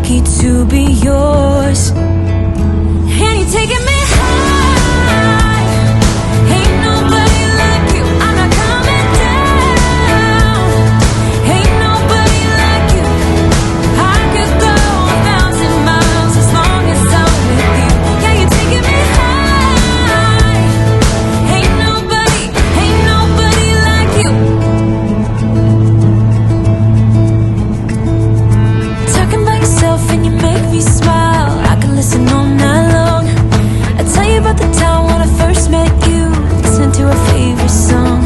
lucky to be yours. And you're taking me high. Ain't nobody like you. I'm not coming down. Ain't nobody like you. I could go 1,000 miles as long as I'm with you. Yeah, you're taking me high. Ain't nobody like you. Talking about yourself and you make me smile. I can listen all night long. I tell you about the time when I first met you, listening to a favorite song.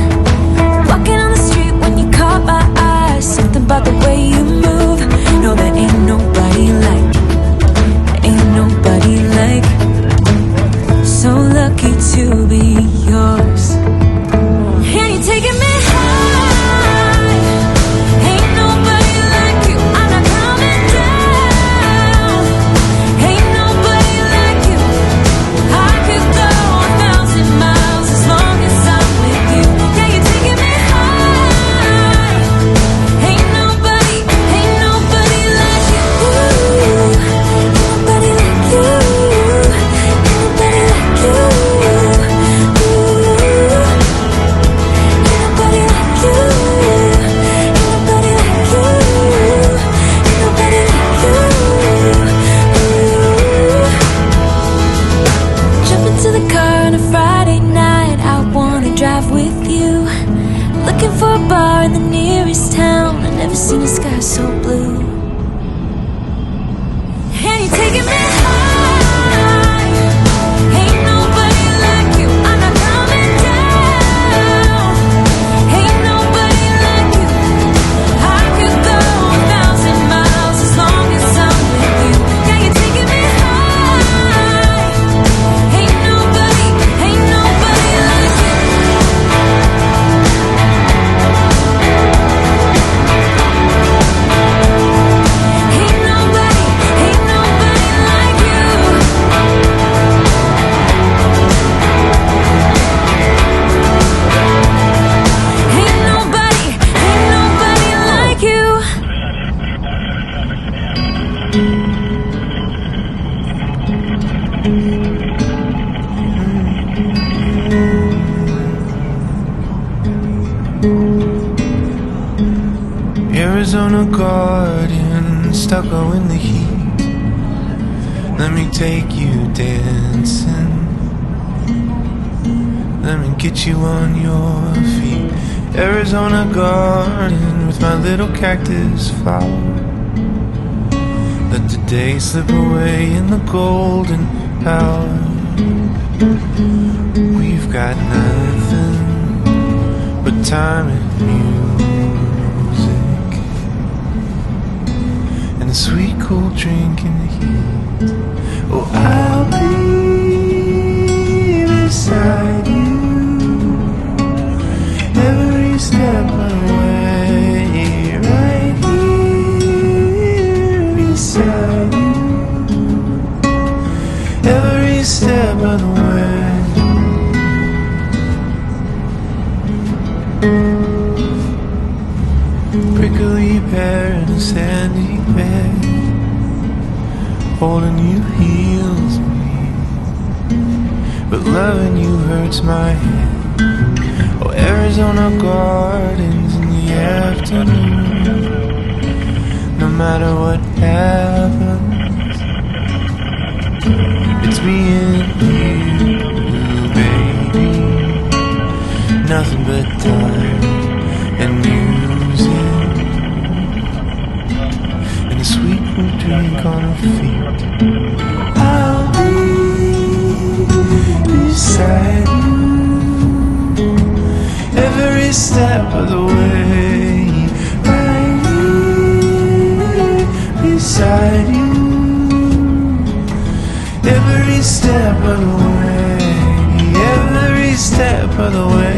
Walking on the street when you caught my eyes, something about the way you move. No, there ain't nobody like, there ain't nobody like. So lucky to be yours. And you're taking me high. Ain't nobody like you. I'm not coming down. Ain't nobody like you. I could go 1,000 miles as long as I'm with you. Yeah, you're taking me high. Ain't nobody like you. Ain't nobody like you. Ain't nobody like you. Ain't nobody like you. Ain't nobody like you. Ain't nobody like you. Jump into the car on a Friday night. I wanna drive with you. Looking for a bar in the nearest town. I've never seen a sky so blue. And you're taking me high. Ain't nobody like you. I'm not coming down. Ain't nobody like you. I could go 1,000 miles as long as I'm with you. Yeah, you're taking me high. Ain't nobody like you. Ain't nobody like you. Ain't nobody like you. Arizona garden, stuck in the heat. Let me take you dancing. Let me get you on your feet. Arizona garden with my little cactus flower. Let the day slip away in the golden hour. We've got nothing but time and music, and a sweet cool drink in the heat. Oh, I'll be beside you every step of the way, right here beside you every step of the way. Prickly pear in a sandy bed, holding you heals me, but loving you hurts my head. Oh, Arizona gardens in the afternoon. No matter what happens, it's me and you, baby. Nothing but time and music, and a sweet cool drink on her feet. I'll be beside you every step of the way, right here beside you every step of the way, every step of the way.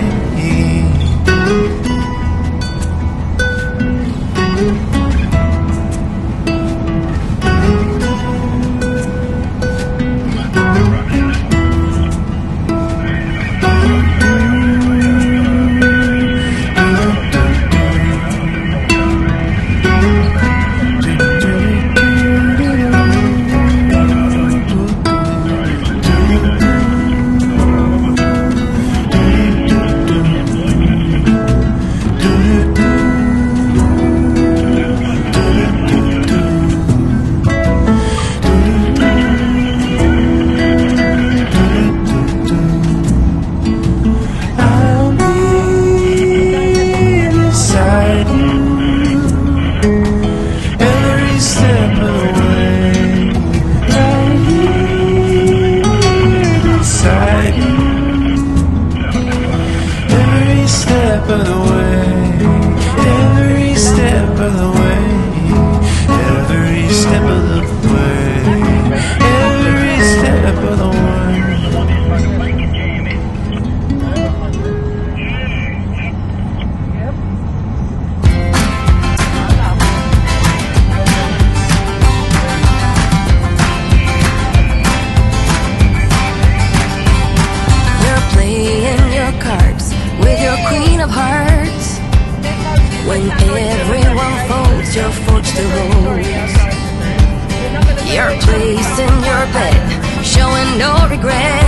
face in your bed, showing no regret.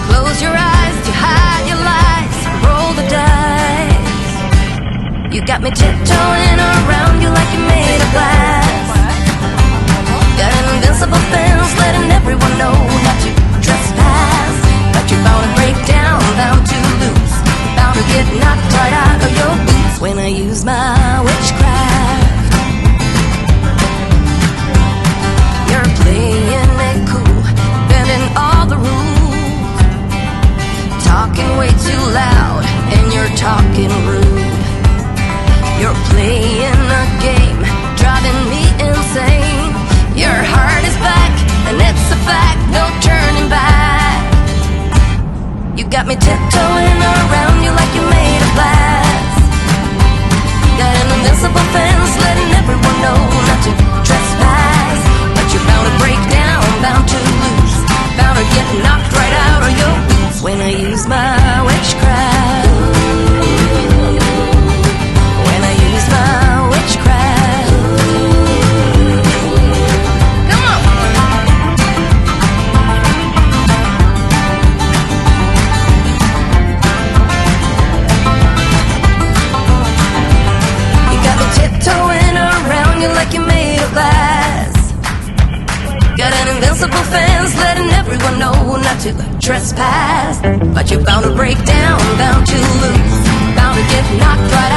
Close your eyes to hide your lies, roll the dice. You got me tiptoeing around you like you're made of glass. Got an invincible fence, letting everyone know not to trespass. But you're bound to break down, bound to lose, bound to get knocked right out of your boots when I use my witchcraft. You're playing it cool, bending all the rules, talking way too loud, and you're talking rude. You're playing a game, driving me insane. Your heart is back, and it's a fact, no turning back. You got me tiptoeing around you like you're made of glass. Got an invincible fence, letting everyone know not to trespass. But you're bound to break down, bound to lose, bound to get knocked right out of your boots when I use my witchcraft. When I use my witchcraft. Come on! You got me tiptoeing around you like you're made of glass. Got an invincible fence, letting everyone know not to trespass. But you're bound to break down, bound to lose, bound to get knocked right